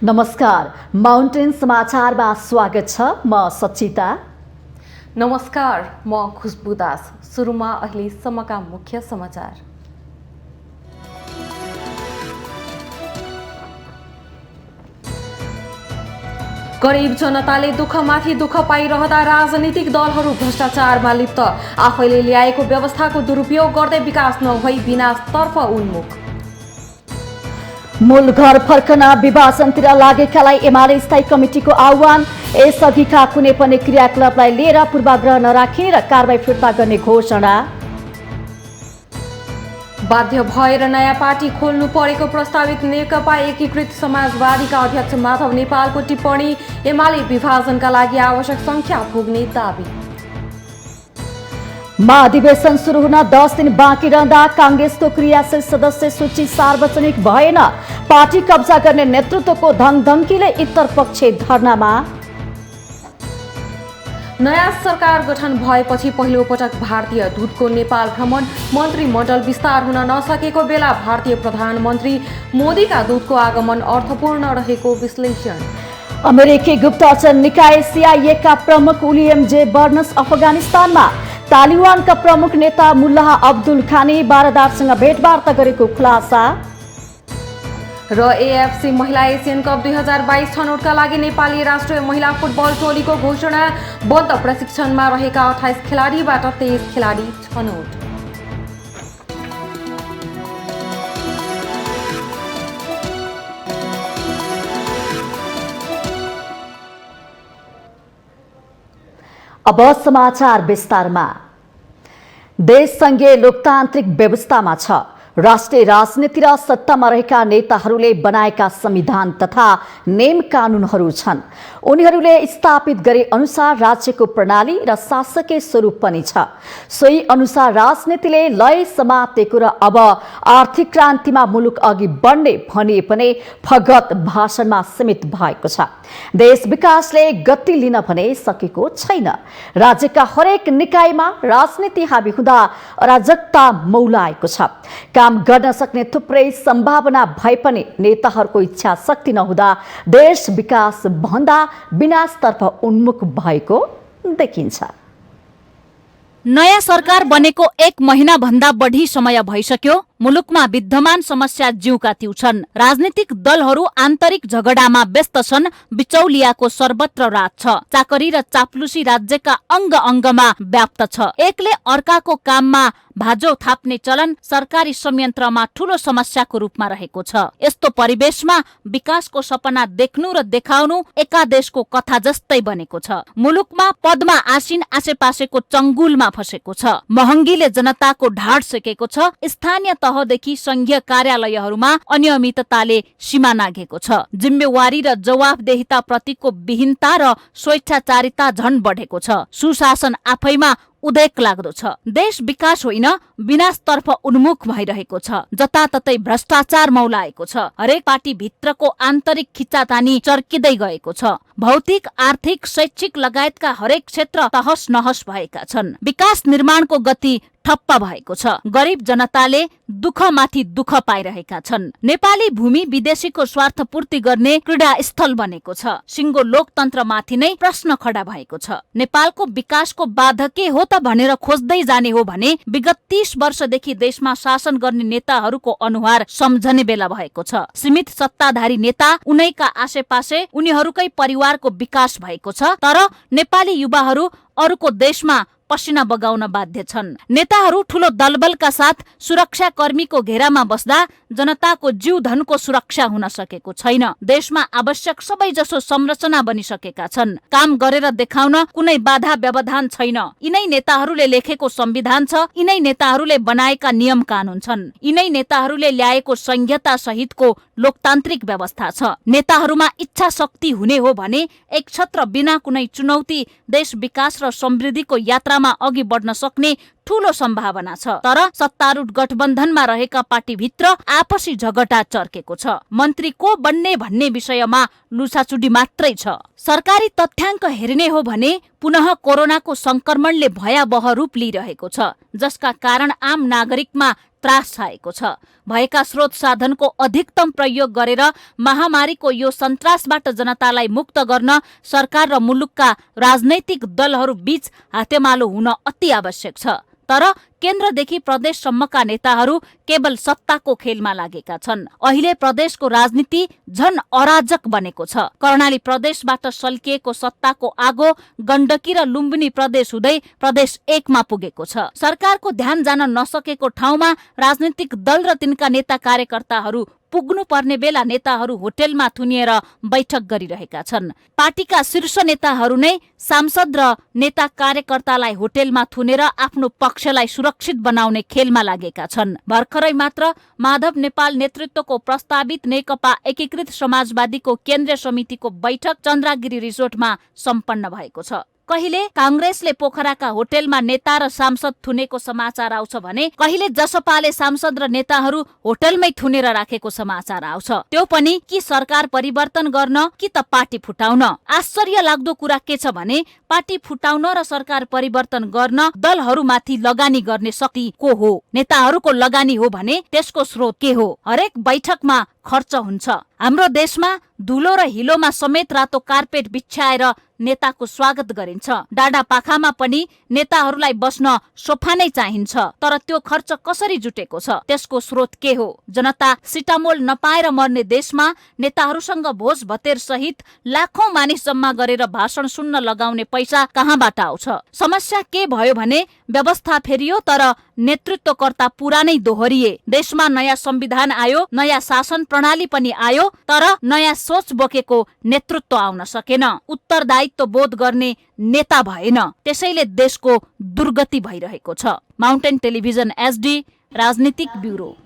नमस्कार, माउन्टेन समाचारमा स्वागत छ। म सचिता। नमस्कार, म खुशबु दास। सुरुमा अहिलेसम्मका मुख्य समाचार। गरीब जनताले दुःखमाथि दुःख पाइरहँदा राजनीतिक दलहरू भ्रष्टाचारमा लिप्त, आफैले ल्याएको व्यवस्थाको दुरुपयोग गर्दै विकास नभई विनाशतर्फ उन्मुख। मूल घर फर्कन विभाजनतिर लागेकालाई एमाले स्थायी कमिटिको आह्वान। यसअघिका कुनै पनि क्रियाकलापलाई लिएर पूर्वाग्रह नराखिने र कारबाही फिर्ता गर्ने घोषणा। बाध्य भएर नयाँ पार्टी खोल्नु परेको प्रस्तावित नेकपा एकीकृत समाजवादीका अध्यक्ष माधव नेपालको टिप्पणी। एमाले विभाजनका लागि आवश्यक संख्या पुग्ने दाबी। महाधिवेशन सुरु हुन 10 दिन बाँकी रहँदा कांग्रेसको क्रियाशील सदस्य सूची सार्वजनिक भएन। पार्टी कब्जा गर्ने नेतृत्वको धङधम्कीले इतरपक्ष धर्नामा। नयाँ सरकार गठन भएपछि पहिलो पटक भारतीय दूतको नेपाल भ्रमण। मन्त्रीमण्डल विस्तार हुन नसकेको बेला भारतीय प्रधानमन्त्री मोदीका दूतको आगमन अर्थपूर्ण रहेको विश्लेषण। अमेरिकी गुप्तचर निकाय CIA का प्रमुख विलियम जे बर्नस अफगानिस्तानमा। तालिबानका प्रमुख नेता मुल्लाह अब्दुल खानी बारदारसँग भेटवार्ता गरेको खुलासा। र AFC महिला एसियन कप 2022 छनौटका लागि नेपाली राष्ट्रिय महिला फुटबल टोलीको घोषणा। बन्द प्रशिक्षणमा रहेका 28 खेलाडीबाट 23 खेलाडी छनौट। अब समाचार विस्तारमा। देश संघीय लोकतान्त्रिक व्यवस्थामा छ। राष्ट्रिय राजनीति र सत्तामा रहेका नेताहरूले बनाएका संविधान तथा नियम कानूनहरू छन्। उनीहरूले स्थापित गरे अनुसार राज्यको प्रणाली र शासकीय स्वरूप पनि छ। सोही अनुसार राजनीतिले लय समातेको र अब आर्थिक क्रान्तिमा मुलुक अघि बढ्ने भनिए पनि फगत भाषणमा सीमित भएको छ। देश विकासले गति लिन भने सकेको छैन। राज्यका हरेक निकायमा राजनीति हावी हुँदा अराजकता मौलाएको छ। काम गर्न सक्ने थुप्रै सम्भावना भए पनि नेताहरूको इच्छा शक्ति नहुँदा देश विकास भन्दा विनाशतर्फ उन्मुख भएको देखिन्छ। नयाँ सरकार बनेको 1 महिना भन्दा बढी समय भइसक्यो। मुलुकमा विद्यमान समस्या ज्यूका त्यू छन्। राजनीतिक दलहरू आन्तरिक झगडामा व्यस्त छन्। बिचौलियाको सर्वत्र राज छ। चाकरी र चाप्लुसी राज्यका अंग अंगमा व्याप्त छ। एकले अर्काको काममा भाजो थाप्ने चलन सरकारी संयन्त्रमा ठूलो समस्याको रूपमा रहेको छ। यस्तो परिवेशमा विकासको सपना देख्नु र देखाउनु एकादेशको कथा जस्तै बनेको छ। मुलुकमा पदमा आसीन आसेपासेको चंगुलमा फसेको छ। महँगीले जनताको ढाड सेकेको छ। स्थानीय तहदेखि संघीय कार्यालयहरूमा अनियमितताले सीमा नाघेको छ। जिम्मेवारी र जवाफदेहिता प्रतिको विहीनता र स्वेच्छाचारिता झन बढेको छ। सुशासन आफैमा उदेक लाग्दो छ। देश विकास होइन विनाशतर्फ उन्मुख भइरहेको छ। जताततै भ्रष्टाचार मौलाएको छ। हरेक पार्टी भित्रको आन्तरिक खिच्चातानी चर्किँदै गएको छ। भौतिक, आर्थिक, शैक्षिक लगायतका हरेक क्षेत्र तहस नहस भएका छन्। विकास निर्माणको गति ठप्प भएको छ। गरीब जनताले दुःखमाथि दुःख पाइरहेका छन्। नेपाली भूमि विदेशीको स्वार्थ पूर्ति गर्ने क्रीडा स्थल बनेको छ। सिंगो लोकतन्त्रमाथि नै प्रश्न खडा भएको छ। नेपालको विकासको बाधक के हो त भनेर खोज्दै जाने हो भने विगत 30 वर्षदेखि देशमा शासन गर्ने नेताहरूको अनुहार सम्झने बेला भएको छ। सीमित सत्ताधारी नेता, उनैका आसेपासे उनीहरूकै परिवारको विकास भएको छ। तर नेपाली युवाहरू अरूको देशमा पसिना बगाउन बाध्य छन्। नेताहरू ठूलो दलबलका साथ सुरक्षा कर्मीको घेरामा बस्दा जनताको जीव धनको सुरक्षा हुन सकेको छैन। देशमा आवश्यक सबैजसो संरचना बनिसकेका छन्। काम गरेर देखाउन कुनै बाधा व्यवधान छैन। यिनै नेताहरूले लेखेको संविधान छ। यिनै नेताहरूले बनाएका नियम कानून छन्। यिनै नेताहरूले ल्याएको संहिता सहितको लोकतान्त्रिक व्यवस्था छ। नेताहरूमा इच्छा शक्ति हुने हो भने एक छत्र बिना कुनै चुनौती देश विकास र समृद्धिको यात्रामा अघि बढ्न सक्ने ठूलो सम्भावना छ। तर सत्तारूढ गठबन्धनमा रहेका पार्टीभित्र आपसी झगडा चर्केको छ। मन्त्री को बन्ने भन्ने विषयमा लुसाचुडी मात्रै छ। सरकारी तथ्याङ्क हेर्ने हो भने पुनः कोरोनाको संक्रमणले भयावह रूप लिइरहेको छ, जसका कारण आम नागरिकमा त्रास छाएको छ। भएका स्रोत साधनको अधिकतम प्रयोग गरेर महामारीको यो सन्तासबाट जनतालाई मुक्त गर्न सरकार र मुलुकका राजनैतिक दलहरू बीच हातेमालो हुन अति आवश्यक छ। तर केन्द्रदेखि प्रदेशसम्मका नेताहरू केवल सत्ताको खेलमा लागेका छन्। अहिले प्रदेशको राजनीति झन अराजक बनेको छ। कर्णाली प्रदेशबाट सल्किएको सत्ताको आगो गण्डकी र लुम्बिनी प्रदेश हुँदै प्रदेश 1 मा पुगेको छ। सरकारको ध्यान जान नसकेको ठाउँमा राजनीतिक दल र तिनका नेता कार्यकर्ताहरू पुग्नु पर्ने बेला नेताहरू होटेलमा थुनिएर बैठक गरिरहेका छन्। पार्टीका शीर्ष नेताहरू नै सांसद र नेता कार्यकर्तालाई होटेलमा थुनेर आफ्नो पक्षलाई सुरक्षित बनाउने खेलमा लागेका छन्। भर्खरै मात्र माधव नेपाल नेतृत्वको प्रस्तावित नेकपा एकीकृत समाजवादीको केन्द्रीय समितिको बैठक चन्द्रागिरी रिसोर्टमा सम्पन्न भएको छ। कहिले कांग्रेसले पोखराका होटेलमा नेता र सांसद थुनेको समाचार आउँछ भने कहिले जसपाले सांसद र नेताहरू होटेलमै थुनेर राखेको समाचार आउँछ। त्यो पनि कि सरकार परिवर्तन गर्न कि त पार्टी फुटाउन। आश्चर्य लाग्दो कुरा के छ भने पार्टी फुटाउन र सरकार परिवर्तन गर्न दलहरूमाथि लगानी गर्ने शक्ति को हो? नेताहरूको लगानी हो भने त्यसको स्रोत के हो? हरेक बैठकमा खर्च हुन्छ। हाम्रो देशमा धुलो र हिलोमा समेत रातो कार्पेट बिछ्याएर नेताको स्वागत गरिन्छ। डाँडा पाखामा पनि नेताहरूलाई बस्न सोफा नै चाहिन्छ। तर त्यो खर्च कसरी जुटेको छ? त्यसको स्रोत के हो? जनता सिटामोल नपाएर मर्ने देशमा नेताहरूसँग भोज भतेर सहित लाखौं मानिस जम्मा गरेर भाषण सुन्न लगाउने पैसा कहाँबाट आउँछ? समस्या के भयो भने व्यवस्था फेरियो तर नेतृत्वकर्ता पुरानै दोहोरिए। देशमा नयाँ संविधान आयो, नयाँ शासन प्रणाली पनि आयो, तर नयाँ सोच बोकेको नेतृत्व आउन सकेन। उत्तरदायित्व बोध गर्ने नेता भएन। त्यसैले देशको दुर्गति भइरहेको छ। माउन्टेन टेलिभिजन एसडी राजनीतिक ब्युरो।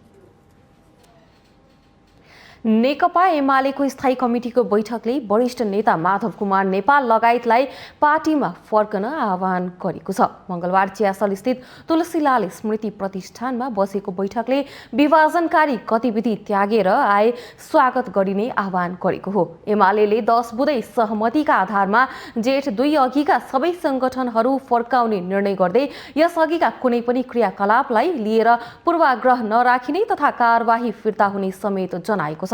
नेकपा एमालेको स्थायी कमिटिको बैठकले वरिष्ठ नेता माधव कुमार नेपाल लगायतलाई पार्टीमा फर्कन आह्वान गरेको छ। मंगलबार चियासल स्थित तुलसीलाल स्मृति प्रतिष्ठानमा बसेको बैठकले विभाजनकारी गतिविधि त्यागेर आए स्वागत गरिने आह्वान गरेको हो। एमालेले 10 बुँदै सहमतिका आधारमा जेठ 2 अघिका सबै संगठनहरू फर्काउने निर्णय गर्दै यसअघिका कुनै पनि क्रियाकलापलाई लिएर पूर्वाग्रह नराखिने तथा कारबाही फिर्ता हुने समेत जनाएको छ।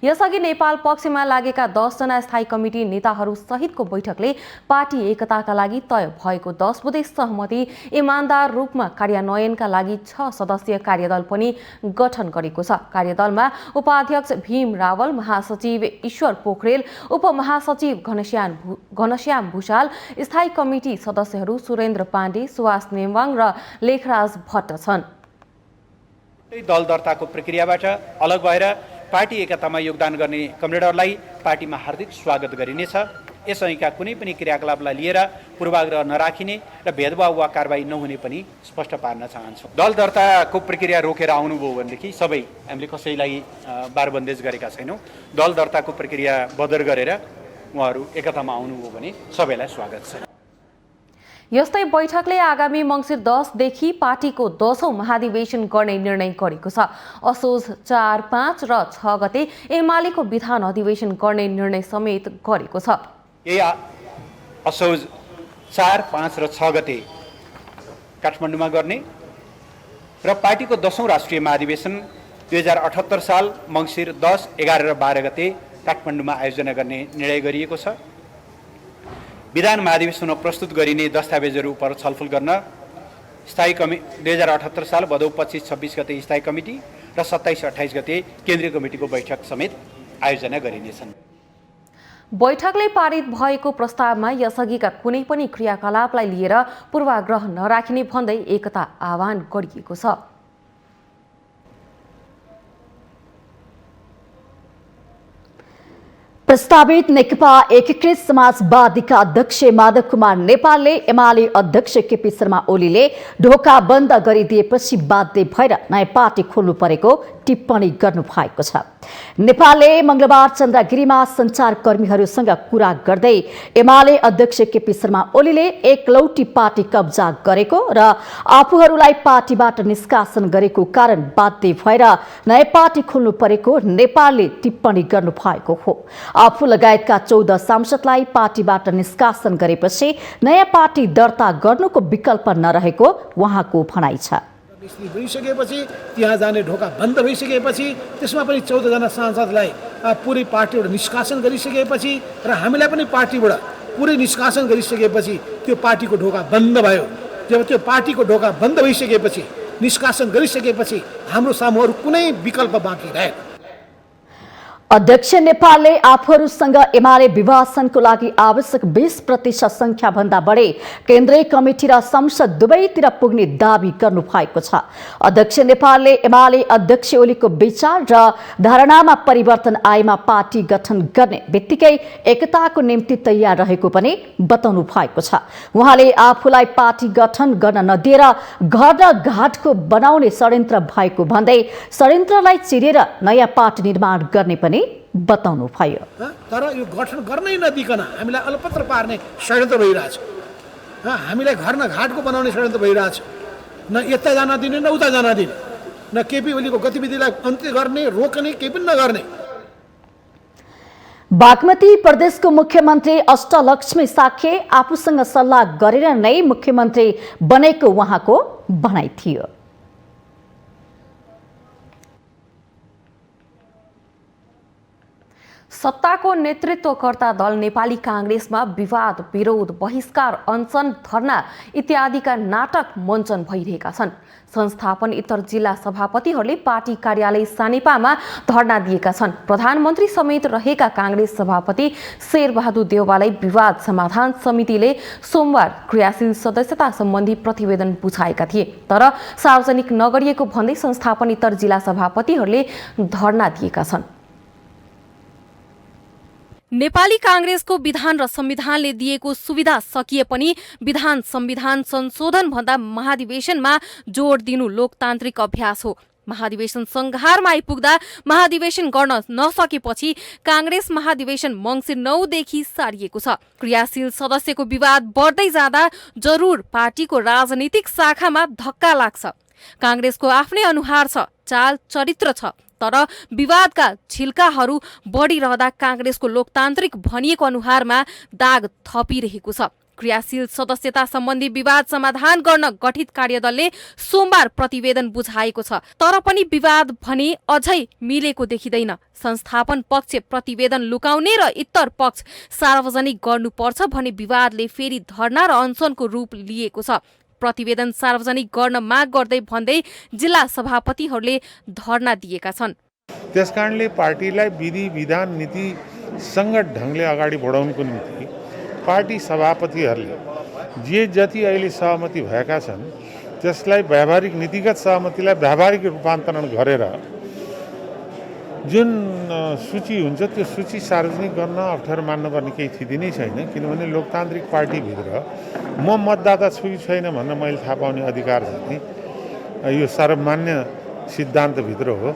यसअघि नेपाल पक्षमा लागेका 10 जना स्थायी कमिटी नेताहरू सहितको बैठकले पार्टी एकताका लागि तय भएको 10 बुँदै सहमति इमानदार रूपमा कार्यान्वयनका लागि 6 सदस्यीय कार्यदल पनि गठन गरेको छ। कार्यदलमा उपाध्यक्ष भीम रावल, महासचिव ईश्वर पोखरेल, उपमहासचिव घनश्याम भूषाल, स्थायी कमिटी सदस्यहरू सुरेन्द्र पाण्डे, सुवास नेमवाङ र लेखराज भट्ट छन्। दल दर्ताको प्रक्रियाबाट अलग भएर पार्टी एकतामा योगदान गर्ने कमरेडहरूलाई पार्टीमा हार्दिक स्वागत गरिनेछ। यसअघिका कुनै पनि क्रियाकलापलाई लिएर पूर्वाग्रह नराखिने र भेदभाव वा कारबाही नहुने पनि स्पष्ट पार्न चाहन्छौँ। दल दर्ताको प्रक्रिया रोकेर आउनुभयो भनेदेखि सबै हामीले कसैलाई बारबन्देज गरेका छैनौँ। दल दर्ताको प्रक्रिया बदर गरेर उहाँहरू एकतामा आउनुभयो भने सबैलाई स्वागत छ। यस्तै बैठकले आगामी मङ्सिर 10 देखि पार्टीको 10औं महाधिवेशन गर्ने निर्णय गरेको छ। असोज 4, 5 र 6 गते एमालेको विधान अधिवेशन गर्ने निर्णय समेत गरेको छ। असोज 4, 5 र 6 गते काठमाडौँमा गर्ने र पार्टीको 10औं राष्ट्रिय महाधिवेशन 2078 साल मङ्सिर 10, 11 र 12 गते काठमाडौँमा आयोजना गर्ने निर्णय गरिएको छ। विधान महाधिवेशनमा प्रस्तुत गरिने दस्तावेजहरू उप छलफल गर्न स्थायी 2078 साल भदौ 25-26 गते स्थायी कमिटी र 27-28 गते केन्द्रीय कमिटीको बैठक समेत आयोजना गरिनेछन्। बैठकले पारित भएको प्रस्तावमा यसअघिका कुनै पनि क्रियाकलापलाई लिएर पूर्वाग्रह नराखिने भन्दै एकता आह्वान गरिएको छ। प्रस्तावित नेकपा एकीकृत समाजवादीका अध्यक्ष माधव कुमार नेपालले एमाले अध्यक्ष केपी शर्मा ओलीले ढोका बन्द गरिदिएपछि बाध्य भएर नयाँ पार्टी खोल्नु परेको टिप्पणी गर्नुभएको छ। नेपालले मंगलबार चन्द्रगिरीमा सञ्चारकर्मीहरूसँग कुरा गर्दै एमाले अध्यक्ष केपी शर्मा ओलीले एकलौटी पार्टी कब्जा गरेको र आफूहरूलाई पार्टीबाट निष्कासन गरेको कारण बाध्य भएर नयाँ पार्टी खोल्नु परेको नेपालले टिप्पणी गर्नुभएको हो। आफू लगायतका 14 सांसदलाई पार्टीबाट निष्कासन गरेपछि नयाँ पार्टी दर्ता गर्नुको विकल्प नरहेको उहाँको भनाइ छ। भइसकेपछि त्यहाँ जाने ढोका बन्द भइसकेपछि त्यसमा पनि 14 जना सांसदलाई पुरै पार्टीबाट निष्कासन गरिसकेपछि र हामीलाई पनि पार्टीबाट पुरै निष्कासन गरिसकेपछि त्यो पार्टीको ढोका बन्द भयो। जब त्यो पार्टीको ढोका बन्द भइसकेपछि निष्कासन गरिसकेपछि हाम्रो सामु अरू कुनै विकल्प बाँकी रहेन। अध्यक्ष नेपालले आफूहरूसँग एमाले विभाजनको लागि आवश्यक 20% संख्या भन्दा बढी केन्द्रीय कमिटी र संसद दुवैतिर पुग्ने दावी गर्नु भएको छ। अध्यक्ष नेपालले एमाले अध्यक्ष ओलीको विचार र धारणामा परिवर्तन आएमा पार्टी गठन गर्ने बित्तिकै एकताको निम्ति तयार रहेको पनि बताउनु भएको छ। उहाँले आफूलाई पार्टी गठन गर्न नदिएर घर र घाटको बनाउने षड्यन्त्र भएको भन्दै षड्यन्त्रलाई चिरेर नयाँ पार्टी निर्माण गर्ने पनि बताउनु भयो। तर यो गठन गर्नै नदिकन हामीलाई अलपत्र पार्ने षड्यन्त्र भइरहेछ। हामीलाई घर न घाटको बनाउने षड्यन्त्र भइरहेछ। न यता जान दिने न उता जान दिने, न केपी ओलीको गतिविधिलाई अन्त्य गर्ने रोक्ने केही पनि नगर्ने। बागमती प्रदेशको मुख्यमन्त्री अष्टलक्ष्मी साखे आफूसँग सल्लाह गरेर नै मुख्यमन्त्री बनेको उहाँको भनाइ थियो। सत्ताको नेतृत्वकर्ता दल नेपाली कांग्रेसमा विवाद, विरोध, बहिष्कार, अनसन, धरना इत्यादिका नाटक मञ्चन भइरहेका छन्। संस्थापन इतर जिल्ला सभापतिहरूले पार्टी कार्यालय सानेपामा धरना दिएका छन्। प्रधानमन्त्री समेत रहेका कांग्रेस सभापति शेरबहादुर देउवालाई विवाद समाधान समितिले सोमबार क्रियाशील सदस्यता सम्बन्धी प्रतिवेदन बुझाएका थिए, तर सार्वजनिक नगरिएको भन्दै संस्थापन इतर जिल्ला सभापतिहरूले धरना दिएका छन्। नेपाली कांग्रेसको विधान र संविधानले दिएको सुविधा सकिए पनि विधान संविधान संशोधन भन्दा महाधिवेशनमा जोड दिनु लोकतान्त्रिक अभ्यास हो। महाधिवेशन संघारमा आइपुग्दा महाधिवेशन गर्न नसकेपछि कांग्रेस महाधिवेशन मङ्सिर 9 देखि सारिएको छ। क्रियाशील सदस्यको विवाद बढ्दै जाँदा जरुर पार्टीको राजनीतिक शाखामा धक्का लाग्छ। कांग्रेसको आफ्नै अनुहार छ, चाल चरित्र छ, तर विवादका छिल्काहरू बढिरहँदा कांग्रेसको लोकतान्त्रिक भनिएको अनुहारमा दाग थपिरहेको छ। क्रियाशील सदस्यता सम्बन्धी विवाद समाधान गर्न गठित कार्यदलले सोमबार प्रतिवेदन बुझाएको छ, तर पनि विवाद भने अझै मिलेको देखिँदैन। संस्थापन पक्ष प्रतिवेदन लुकाउने र इतर पक्ष सार्वजनिक गर्नुपर्छ भने विवादले फेरि धरना र अनसनको रूप लिएको छ। प्रतिवेदन सार्वजनिक गर्न माग गर्दै भन्दै जिल्ला सभापतिहरूले धरना दिएका छन्। त्यसकारणले पार्टीलाई विधि विधान नीति सङ्गत ढङ्गले अगाडि बढाउनुको निम्ति पार्टी सभापतिहरूले जे जति अहिले सहमति भएका छन् त्यसलाई व्यावहारिक नीतिगत सहमतिलाई व्यावहारिक रूपान्तरण गरेर जुन सूची हुन्छ त्यो सूची सार्वजनिक गर्न अप्ठ्यारो मान्नुपर्ने केही स्थिति नै छैन। किनभने लोकतान्त्रिक पार्टीभित्र म मतदाता छु कि छैन भन्न मैले थाहा पाउने अधिकार चाहिँ यो सर्वमान्य सिद्धान्तभित्र हो।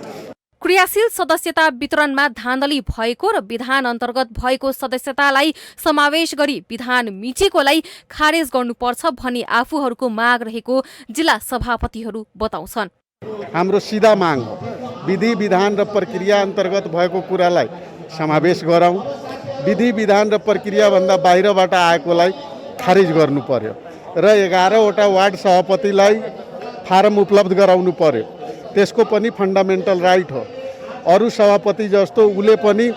क्रियाशील सदस्यता वितरणमा धाँधली भएको र विधान अन्तर्गत भएको सदस्यतालाई समावेश गरी विधान मिचेकोलाई खारेज गर्नुपर्छ भन्ने आफूहरूको माग रहेको जिल्ला सभापतिहरू बताउँछन्। हाम्रो सिधा माग हो, विधि विधान र प्रक्रिया अन्तर्गत भएको कुरालाई समावेश गराउँ, विधि विधान र प्रक्रियाभन्दा बाहिरबाट आएकोलाई खारिज गर्नु पर्यो र 11वटा वार्ड सभापतिलाई फारम उपलब्ध गराउनु पर्यो। त्यसको पनि फन्डामेन्टल राइट हो। अरू सभापति जस्तो उसले पनि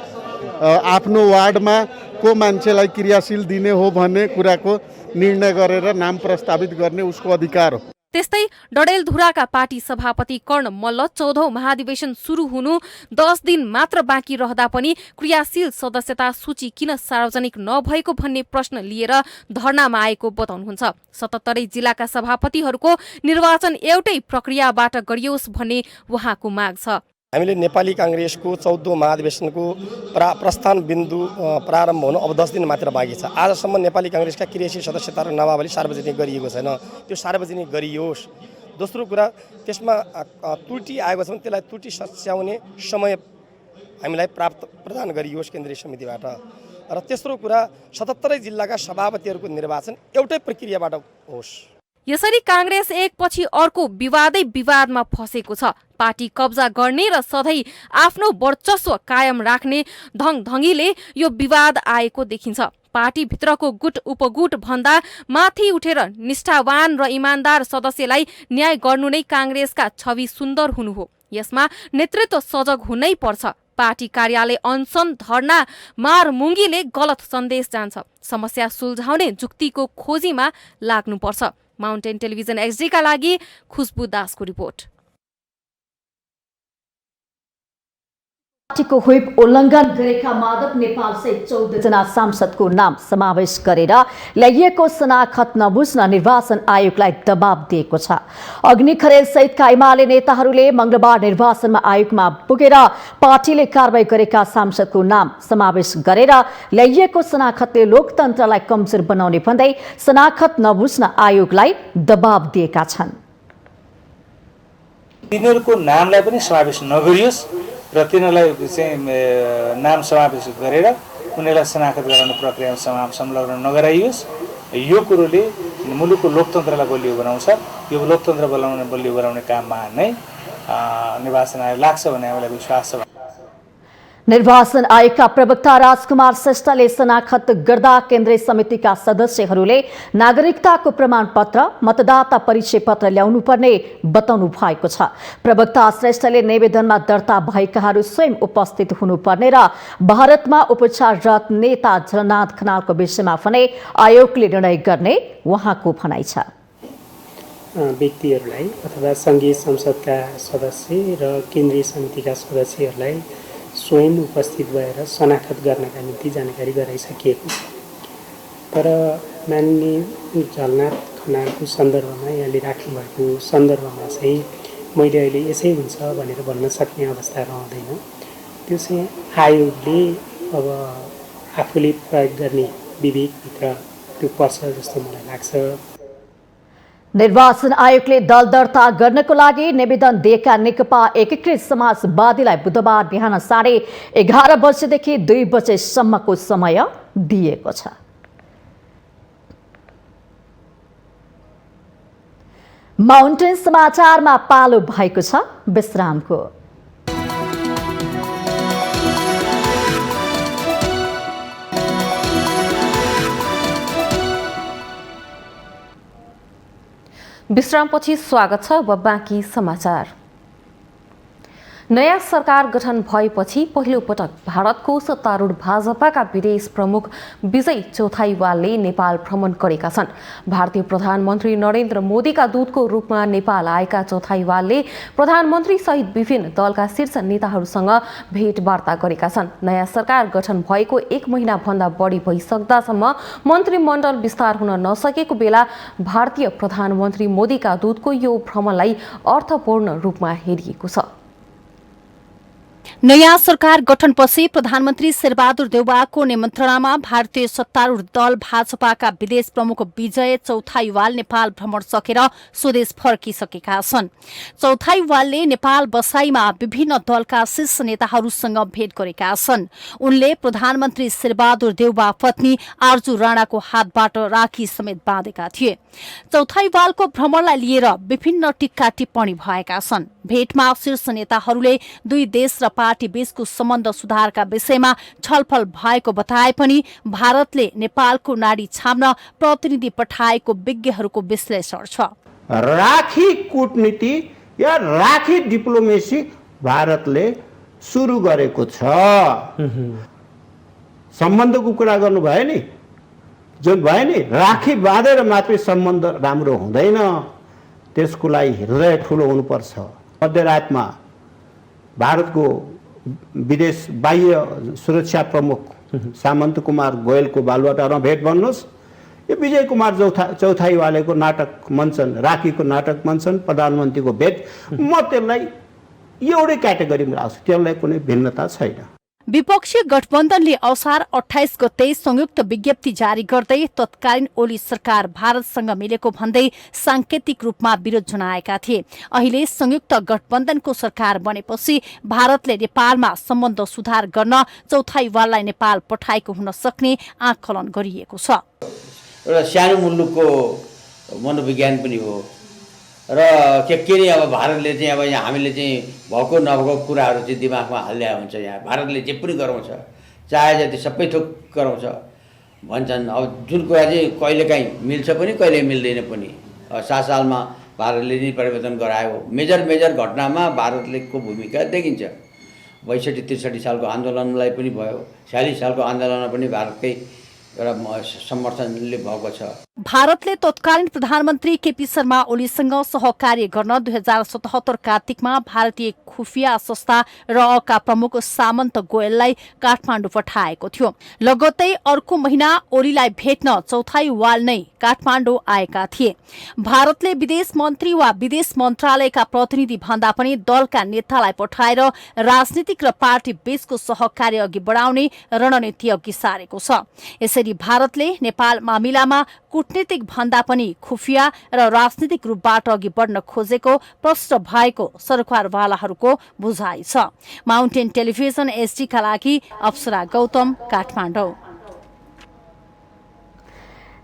आफ्नो वार्डमा को मान्छेलाई क्रियाशील दिने हो भन्ने कुराको निर्णय गरेर नाम प्रस्तावित गर्ने उसको अधिकार हो। त्यस्तै डडेलधुराका पार्टी सभापति कर्ण मल्ल 14औं महाधिवेशन सुरु हुनु 10 दिन मात्र बाँकी रहँदा पनि क्रियाशील सदस्यता सूची किन सार्वजनिक नभएको भन्ने प्रश्न लिएर धरनामा आएको बताउनुहुन्छ। 77 जिल्लाका सभापतिहरूको निर्वाचन एउटै प्रक्रियाबाट गरियोस् भन्ने उहाँको माग छ। हामीले नेपाली कांग्रेसको 14औं महाधिवेशनको प्रस्थान बिन्दु प्रारम्भ हुन अब 10 दिन मात्र बाँकी छ। आजसम्म नेपाली कांग्रेसका क्रियाशील सदस्यता र नामावली सार्वजनिक गरिएको छैन। त्यो सार्वजनिक गरियोस्। दोस्रो कुरा त्यसमा त्रुटि आएको छ भने त्यसलाई त्रुटि सच्याउने समय हामीलाई प्रदान गरियोस् केन्द्रीय समितिबाट। र तेस्रो कुरा 77 जिल्लाका सभापतिहरूको निर्वाचन एउटै प्रक्रियाबाट होस्। यसरी काङ्ग्रेस एकपछि अर्को विवादै विवादमा फसेको छ। पार्टी कब्जा गर्ने र सधैँ आफ्नो वर्चस्व कायम राख्ने धङधङीले यो विवाद आएको देखिन्छ। पार्टीभित्रको गुट उपगुट भन्दा माथि उठेर निष्ठावान र इमान्दार सदस्यलाई न्याय गर्नु नै काङ्ग्रेसका छवि सुन्दर हुनु हो। यसमा नेतृत्व सजग हुनै पर्छ। पार्टी कार्यालय अनसन धर्ना मारमुङ्गीले गलत सन्देश जान्छ। समस्या सुल्झाउने जुक्तिको खोजीमा लाग्नुपर्छ। माउन्टेन टेलिभिजन XD का लागि खुशबु दासको रिपोर्ट। पार्टीको व्हिप उल्लङ्घन गरेका माधव नेपाल सहित 14 जना सांसदको नाम समावेश गरेर ल्याइएको शनाखत नबुझ्न निर्वाचन आयोगलाई दबाब दिएको छ। अग्नि खरेल सहितका एमाले नेताहरूले मंगलबार निर्वाचनमा आयोगमा पुगेर पार्टीले कारबाही गरेका सांसदको नाम समावेश गरेर ल्याइएको शनाखतले लोकतन्त्रलाई कमजोर बनाउने भन्दै शनाखत नबुझ्न आयोगलाई दबाब दिएका छन्। तिनीहरूको नामलाई पनि समावेश नगरियोस् र तिनीहरूलाई चाहिँ नाम समावेश गरेर उनीहरूलाई शनाखत गराउने प्रक्रियामा संलग्न नगराइयोस्। यो कुरोले मुलुकको लोकतन्त्रलाई बलियो बनाउँछ। यो लोकतन्त्र बलियो बनाउने काममा नै निर्वाचन आयोग लाग्छ भन्ने हामीलाई विश्वास छ। निर्वाचन आयोगका प्रवक्ता राजकुमार श्रेष्ठले शनाखत गर्दा केन्द्रीय समितिका सदस्यहरूले नागरिकताको प्रमाणपत्र मतदाता परिचय पत्र ल्याउनु पर्ने बताउनु भएको छ। प्रवक्ता श्रेष्ठले निवेदनमा दर्ता भएकाहरू स्वयं उपस्थित हुनुपर्ने र भारतमा उपचाररत नेता झलनाथ खनालको विषयमा भने आयोगले निर्णय गर्ने उहाँको भनाइ छ। व्यक्तिहरूलाई अथवा संघीय संसदका सदस्य र केन्द्रीय समितिका सदस्यहरूलाई स्वयं उपस्थित भएर शनाखत गर्नका निम्ति जानकारी गराइसकिएको छ। तर माननीय झलनाथ खनालको सन्दर्भमा यहाँले राख्नुभएको सन्दर्भमा चाहिँ मैले अहिले यसै हुन्छ भनेर भन्न सक्ने अवस्था रहँदैन। त्यो चाहिँ आयोगले अब आफूले प्रयोग गर्ने विवेकभित्र त्यो पर्छ जस्तो मलाई लाग्छ। निर्वाचन आयोगले दल दर्ता गर्नको लागि निवेदन दिएका नेकपा एकीकृत समाजवादीलाई बुधबार बिहान 11:30 बजेदेखि 2 बजेसम्मको समय दिएको छ। माउन्टेन समाचारमा पालो भएको छ विश्रामको। विश्रामपछि स्वागत छ। अब बाँकी समाचार। नयाँ सरकार गठन भएपछि पहिलो पटक भारतको सत्तारूढ भाजपाका विदेश प्रमुख विजय चौथाइवालले नेपाल भ्रमण गरेका छन्। भारतीय प्रधानमन्त्री नरेन्द्र मोदीका दूतको रूपमा नेपाल आएका चौथाइवालले प्रधानमन्त्री सहित विभिन्न दलका शीर्ष नेताहरूसँग भेटवार्ता गरेका छन्। नयाँ सरकार गठन भएको 1 महिना भन्दा बढी भइसक्दासम्म मन्त्रीमण्डल विस्तार हुन नसकेको बेला भारतीय प्रधानमन्त्री मोदीका दूतको यो भ्रमणलाई अर्थपूर्ण रूपमा हेरिएको छ। नयाँ सरकार गठनपछि प्रधानमन्त्री शेरबहादुर देउवाको निमन्त्रणामा भारतीय सत्तारूढ दल भाजपाका विदेश प्रमुख विजय चौथाइवाल नेपाल भ्रमण सकेर स्वदेश फर्किसकेका छन्। चौथाइवालले नेपाल बसाईमा विभिन्न दलका शीर्ष नेताहरूसँग भेट गरेका छन्। उनले प्रधानमन्त्री शेरबहादुर देउवा पत्नी आर्जु राणाको हातबाट राखी समेत बाँधेका थिए। चौथाइवालको भ्रमणलाई लिएर विभिन्न टिक्का टिप्पणी भएका छन्। भेटमा शीर्ष नेताहरूले दुई देश र पार्टी बीचको सम्बन्ध सुधारका विषयमा छलफल भएको बताए पनि भारतले नेपालको नाडी छाम्न प्रतिनिधि पठाएको विज्ञहरूको विश्लेषण छ। राखी कूटनीति या राखी डिप्लोमेसी भारतले सुरु गरेको छ। सम्बन्धको कुरा गर्नु भयो नि, जुन भयो नि, राखी बाँधेर मात्रै सम्बन्ध राम्रो हुँदैन, त्यसको लागि हृदय ठुलो हुनुपर्छ। मध्यरातमा भारतको विदेश बाह्य सुरक्षा प्रमुख सामन्त कुमार गोयलको बालुवाटारमा भेट भन्नुहोस्। यो विजय कुमार चौथाइवालेको नाटक मञ्चन, राखीको नाटक मञ्चन, प्रधानमन्त्रीको भेट, म त्यसलाई एउटै क्याटेगोरीमा राख्छु, त्यसलाई कुनै भिन्नता छैन। विपक्षी गठबन्धनले असार 28 गते संयुक्त विज्ञप्ति जारी गर्दै तत्कालीन ओली सरकार भारतसँग मिलेको भन्दै सांकेतिक रूपमा विरोध जनाएका थिए। अहिले संयुक्त गठबन्धनको सरकार बनेपछि भारतले नेपालमा सम्बन्ध सुधार गर्न चौथाई वाललाई नेपाल पठाएको हुन सक्ने आकलन गरिएको छ। एउटा सानो मुलुकको मनोविज्ञान पनि हो र के अरे अब भारतले चाहिँ अब यहाँ हामीले चाहिँ भएको नभएको कुराहरू चाहिँ दिमागमा हालिदिएको हुन्छ। यहाँ भारतले जे पनि गराउँछ, चाहे जति सबै थोक गराउँछ भन्छन्। अब जुन कुरा चाहिँ कहिलेकाहीँ मिल्छ पनि कहिले मिल्दैन पनि। 7 सालमा भारतले नै परिवर्तन गरायो। मेजर घटनामा भारतको भूमिका देखिन्छ। 62-63 सालको आन्दोलनलाई पनि भयो, 46 सालको आन्दोलनमा पनि भारतकै एउटा समर्थनले भएको छ। भारतले तत्कालीन प्रधानमन्त्री केपी शर्मा ओलीसँग सहकार्य गर्न 2077 कार्तिकमा भारतीय खुफिया संस्था रका प्रमुख सामन्त गोयललाई काठमाडौँ पठाएको थियो। लगत्तै अर्को महिना ओलीलाई भेट्न चौथाई वाल नै काठमाडौँ आएका थिए। भारतले विदेश मन्त्री वा विदेश मन्त्रालयका प्रतिनिधि भन्दा पनि दलका नेतालाई पठाएर राजनीतिक र पार्टी बीचको सहकार्य अघि बढाउने रणनीति अघि सारेको छ। यसरी भारतले नेपाल मामिलामा कूटनीतिक भन्दा पनि खुफिया र राजनीतिक रूपबाट अघि बढ्न खोजेको प्रश्न भएको सरकारवालाहरूको बुझाइ छ। माउन्टेन टेलिभिजन एसडीका लागि अप्सरा गौतम, काठमाडौँ।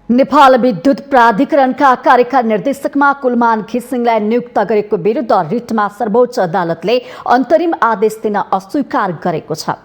नेपाल विद्युत प्राधिकरणका कार्यकारी निर्देशकमा कुलमान घिसिङलाई नियुक्त गरेको विरुद्ध रिटमा सर्वोच्च अदालतले अन्तरिम आदेश दिन अस्वीकार गरेको छ।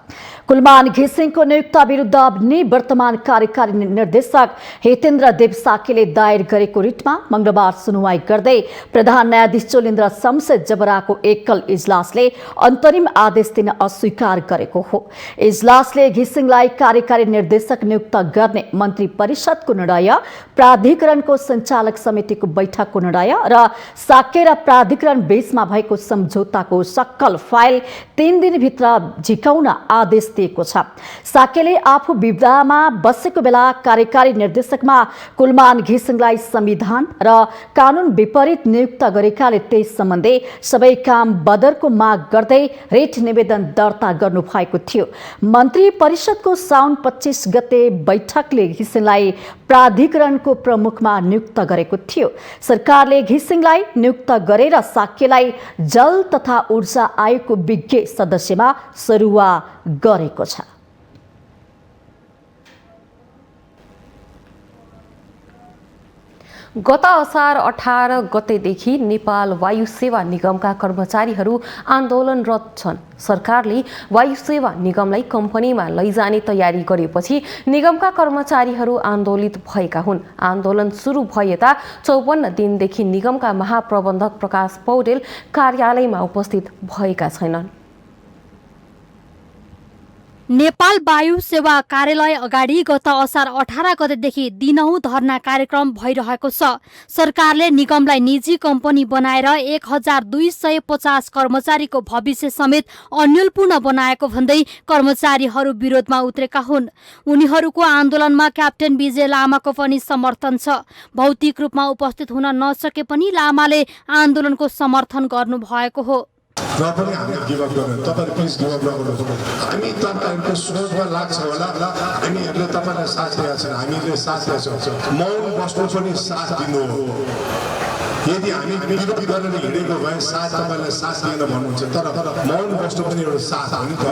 कुलमान घिसिङको नियुक्ति विरुद्ध निवर्तमान कार्यकारी निर्देशक हितेन्द्र देव साकेले दायर गरेको रिटमा मंगलबार सुनवाई गर्दै प्रधान न्यायाधीश चोलेन्द्र शमशेर जबराको एकल इजलासले अन्तरिम आदेश दिन अस्वीकार गरेको हो। इजलासले घिसिङलाई कार्यकारी निर्देशक नियुक्त गर्ने मन्त्री परिषदको निर्णय, प्राधिकरणको सञ्चालक समितिको बैठकको निर्णय र साके र प्राधिकरण बीचमा भएको सम्झौताको सक्कल फाइल 3 दिनभित्र झिकाउन आदेश दिएको छ। साकेले आफू विवादमा बसेको बेला कार्यकारी निर्देशकमा कुलमान घिसिङलाई संविधान र कानून विपरीत नियुक्त गरेकाले त्यस सम्बन्धी सबै काम बदरको माग गर्दै रिट निवेदन दर्ता गर्नु भएको थियो। मन्त्री परिषदको साउन 25 गते बैठकले घिसिङलाई प्राधिकरणको प्रमुखमा नियुक्त गरेको थियो। सरकारले घिसिङलाई नियुक्त गरेर साकेलाई जल तथा ऊर्जा आयोगको विज्ञ सदस्यमा सरुवा गरेको छ। गत असार 18 गतेदेखि नेपाल वायु सेवा निगमका कर्मचारीहरू आन्दोलनरत छन्। सरकारले वायु सेवा निगमलाई कम्पनीमा लैजाने तयारी गरेपछि निगमका कर्मचारीहरू आन्दोलित भएका हुन्। आन्दोलन सुरु भए यता 54 दिनदेखि निगमका महाप्रबन्धक प्रकाश पौडेल कार्यालयमा उपस्थित भएका छैनन्। नेपाल वायु सेवा कार्यालय अगाडि गत असार 18 गतेदेखि दिनहुँ धरना कार्यक्रम भइरहेको छ। सरकारले निगमलाई निजी कम्पनी बनाएर 1250 कर्मचारीको भविष्य समेत अन्यलपूर्ण बनाएको भन्दै कर्मचारीहरू विरोधमा उत्रेका हुन्। उनीहरूको आन्दोलनमा क्याप्टेन विजय लामाको पनि समर्थन छ। भौतिक रूपमा उपस्थित हुन नसके पनि लामाले आन्दोलनको समर्थन गर्नुभएको हो। र पनि हामी गिभ अप गर्नु, तपाईहरु प्लिज गिभ अप नगर्नु। हामी तपाईहरुको सोचमा लाग्छ होला, हामीहरुले तपाईलाई साथ दिएका छन्, हामीले साथ दिएका छौं। मौन बस्नु पनि साथ दिनु हो। यदि हामी विरोध गरेर हिँडेको भए साथ तपाईलाई साथ दिएन भन्नुहुन्छ, तर मौन बस्नु पनि एउटा साथ हो नि त।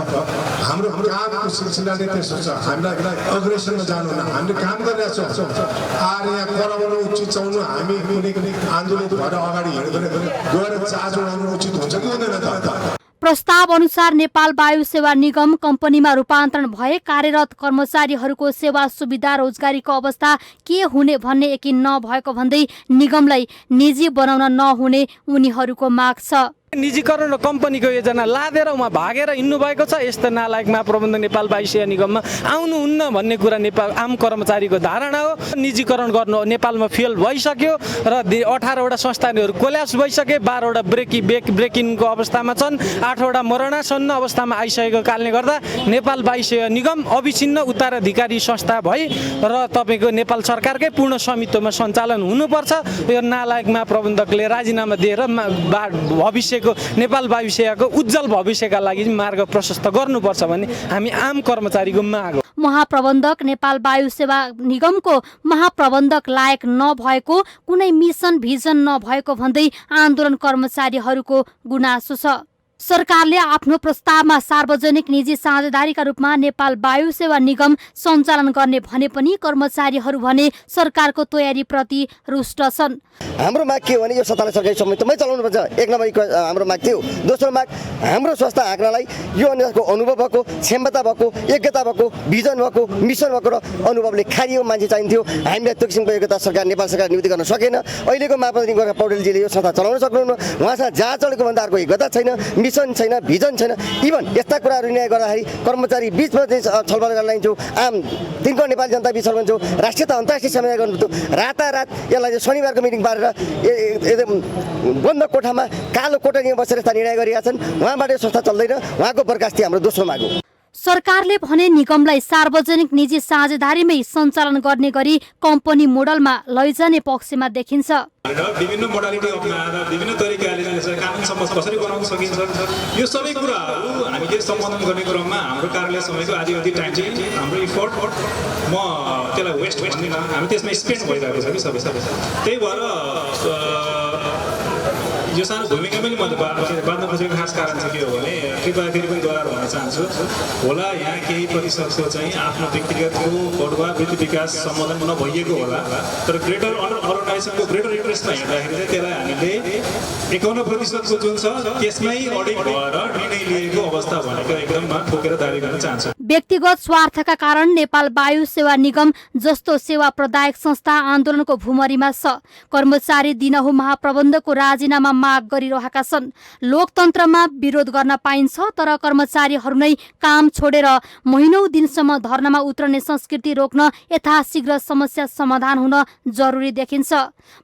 हाम्रो कामको सिलसिला नै त्यसो छ। हामीलाई अग्रेसनमा जानु न, हामीले काम गरिरहेका छौं। आएर यहाँ कराउनु, चिचाउनु, हामी कुनै आन्दोलित भएर अगाडि हिँड्दैन गएर चार्ज उडाउनु उचित हुन्छ कि हुँदैन त? प्रस्ताव अनुसार नेपाल वायु सेवा निगम कम्पनीमा रूपान्तरण भए कार्यरत कर्मचारीहरूको सेवा सुविधा रोजगारीको अवस्था के हुने भन्ने यकिन नभएको भन्दै निगमलाई निजी बनाउन नहुने उनीहरूको माग छ। निजीकरण र कम्पनीको योजना लादेर उहाँ भागेर हिँड्नु भएको छ। यस्तो नालायक महाप्रबन्धक नेपाल वायु सेवा निगममा आउनुहुन्न भन्ने कुरा नेपाल आम कर्मचारीको धारणा हो। निजीकरण गर्नु नेपालमा फेल भइसक्यो र 18वटा संस्थानहरू कोल्याप्स भइसके, 12वटा ब्रेकिङको अवस्थामा छन्, 8वटा मरणासन्न अवस्थामा आइसकेको कारणले गर्दा नेपाल वायु सेवा निगम अविच्छिन्न उत्तराधिकारी संस्था भई र तपाईँको नेपाल सरकारकै पूर्ण स्वामित्वमा सञ्चालन हुनुपर्छ। यो नालायक महाप्रबन्धकले राजीनामा दिएर भविष्य आएको नेपाल वायु सेवाको उज्जवल भविष्यका लागि मार्ग प्रशस्त गर्नुपर्छ भन्ने हामी आम कर्मचारीको माग हो। महाप्रबन्धक नेपाल वायु सेवा निगमको महाप्रबन्धक लायक नभएको, कुनै मिसन भिजन नभएको भन्दै आन्दोलन कर्मचारीहरूको गुनासो छ। सरकारले आफ्नो प्रस्तावमा सार्वजनिक निजी साझेदारीका रूपमा नेपाल वायु सेवा निगम सञ्चालन गर्ने भने पनि कर्मचारीहरू भने सरकारको तयारीप्रति रुष्ट छन्। हाम्रो माग के हो भने यो सत्तालाई सरकारी संयन्त्रमै चलाउनुपर्छ, एक नम्बर हाम्रो माग थियो। दोस्रो माग हाम्रो स्वास्थ्य आँक्रालाई यो अनुसारको अनुभव भएको, क्षमता भएको, योग्यता भएको, भिजन भएको, मिसन भएको र अनुभवले खारिएको मान्छे चाहिन्थ्यो। हामीलाई त्यो किसिमको योग्यता सरकार नेपाल सरकार नियुक्ति गर्न सकेन। अहिलेको महाप्रबन्धक गोर्खा पौडेलजीले यो संस्था चलाउन सक्नुहुन्न। उहाँसँग जहाँ चलेको भन्दा अर्को योग्यता छैन, मिसन छैन, भिजन छैन। इभन यस्ता कुराहरू निर्णय गर्दाखेरि कर्मचारी बिचमा छलफल गर्न लाइन्छौँ, आम तिनको नेपाली जनता बिच छलफल गर्छौँ, राष्ट्रिय तथा अन्तर्राष्ट्रिय समन्वय गर्नु। रातारात यसलाई शनिबारको मिटिङ पारेर बन्द कोठामा कालो कोठरीमा बसेर यस्ता निर्णय गरिरहेका छन्। उहाँबाट संस्था चल्दैन। उहाँको बर्खास्ती हाम्रो दोस्रो माग हो। सरकारले भने निगमलाई सार्वजनिक निजी साझेदारीमै सञ्चालन गर्ने गरी कम्पनी मोडलमा लैजाने पक्षमा देखिन्छ। विभिन्न मोडालिटी अप्नाएर विभिन्न तरिकाले कानुनसम्म कसरी बनाउन सकिन्छ, यो सबै कुराहरू हामीले सम्बोधन गर्ने क्रममा हाम्रो कार्यालय समयको आधी टाइम चाहिँ हाम्रो इफोर्ट म त्यसलाई वेस्ट भन्दिनँ, हामी त्यसमा स्पेन्ड भइरहेको छ कि सबै। त्यही भएर यो सानो भूमिका पनि मैले बाँध्न खोजेको खास कारण चाहिँ के हो भने कृपया फेरि पनि दोहोऱ्याएर भन्न चाहन्छु होला, यहाँ केही प्रतिशतको चाहिँ आफ्नो व्यक्तिगतको बढुवा वृत्ति विकास सम्बोधन नभइएको होला, तर ग्रेटर अर्गनाइजेसनको ग्रेटर इन्ट्रेस्टमा हेर्दाखेरि चाहिँ त्यसलाई हामीले 51% जुन छ त्यसमै अडिट भएर निर्णय लिएको अवस्था भनेको एकदम ठोकेर दाबी गर्न चाहन्छु। व्यक्तिगत स्वार्थका कारण नेपाल वायु सेवा निगम जस्तो सेवा प्रदायक संस्था आन्दोलनको भुमरीमा छ। कर्मचारी दिनहुँ महाप्रबन्धकको राजीनामा माग गरिरहेका छन्। लोकतन्त्रमा विरोध गर्न पाइन्छ, तर कर्मचारीहरू नै काम छोडेर महिनौं दिनसम्म धर्नामा उत्रने संस्कृति रोक्न यथाशीघ्र समस्या समाधान हुन जरुरी देखिन्छ।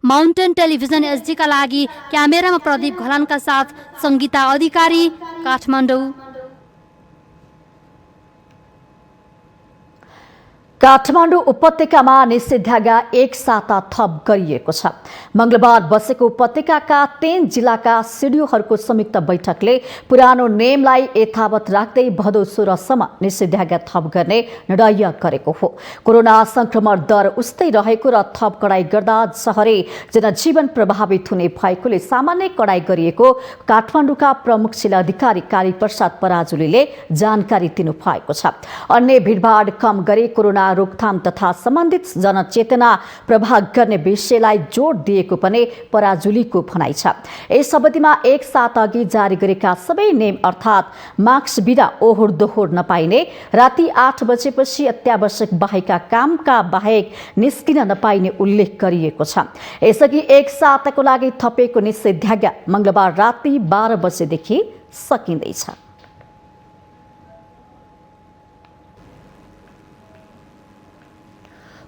माउन्टेन टेलिभिजन एसडीका लागि क्यामेरामा प्रदीप घलानका साथ संगीता अधिकारी, काठमाडौँ। काठमाडौँ उपत्यकामा निषेधाज्ञा एक साता थप गरिएको छ। मंगलबार बसेको उपत्यकाका 3 जिल्लाका सिडिओहरूको संयुक्त बैठकले पुरानो नेमलाई यथावत राख्दै भदौ 16 सम्म निषेधाज्ञा थप गर्ने निर्णय गरेको हो। कोरोना संक्रमण दर उस्तै रहेको र थप कडाई गर्दा शहरी जनजीवन प्रभावित हुने भएकोले सामान्य कडाई गरिएको काठमाडौँका प्रमुख जिल्लाधिकारी कालीप्रसाद पराजुलीले जानकारी दिनुभएको छ। अन्य भिडभाड कम गरी कोरोना रोकथाम तथा सम्बन्धित जनचेतना प्रभाव गर्ने विषयलाई जोड दिएको पनि पराजुलीको भनाइ छ। यस अवधिमा एक साता अघि जारी गरेका सबै नेम अर्थात् मास्क बिना ओहोर दोहोर नपाइने, राति 8 बजेपछि अत्यावश्यक बाहेकका कामका बाहेक निस्किन नपाइने उल्लेख गरिएको छ। यसअघि एक साताको लागि थपेको निषेधाज्ञा मंगलबार राति 12 बजेदेखि सकिँदैछ।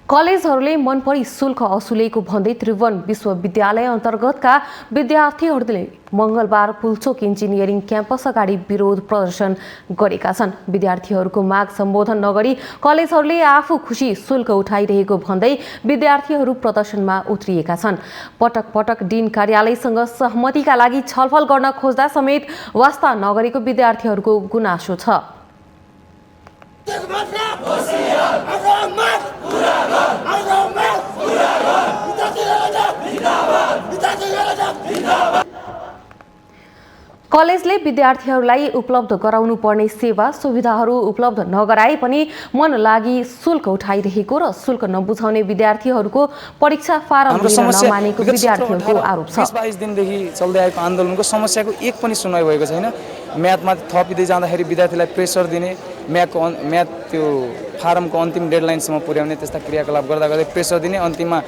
कलेजहरूले मनपरी शुल्क असुलेको भन्दै त्रिभुवन विश्वविद्यालय अन्तर्गतका विद्यार्थीहरूले मंगलबार पुल्चोक इन्जिनियरिङ क्याम्पस अगाडि विरोध प्रदर्शन गरेका छन्। विद्यार्थीहरूको माग सम्बोधन नगरी कलेजहरूले आफू खुसी शुल्क उठाइरहेको भन्दै विद्यार्थीहरू प्रदर्शनमा उत्रिएका छन्। पटक पटक डिन कार्यालयसँग सहमतिका लागि छलफल गर्न खोज्दा समेत वास्ता नगरेको विद्यार्थीहरूको गुनासो छ। कलेजले विद्यार्थीहरूलाई उपलब्ध गराउनु पर्ने सेवा सुविधाहरू उपलब्ध नगराए पनि मन लागि शुल्क उठाइरहेको र शुल्क नबुझाउने विद्यार्थीहरूको परीक्षा फारम लिन नमानेको विद्यार्थीहरूको आरोप छ। 22 दिनदेखि चल्दै आएको आन्दोलनको समस्याको एक पनि सुनवाई भएको छैन। म्याथमा थपिँदै जाँदाखेरि विद्यार्थीलाई प्रेसर दिने, म्याथ त्यो फारमको अन्तिम डेडलाइनसम्म पुर्याउने त्यस्ता क्रियाकलाप गर्दा गर्दै प्रेसर दिने, अन्तिममा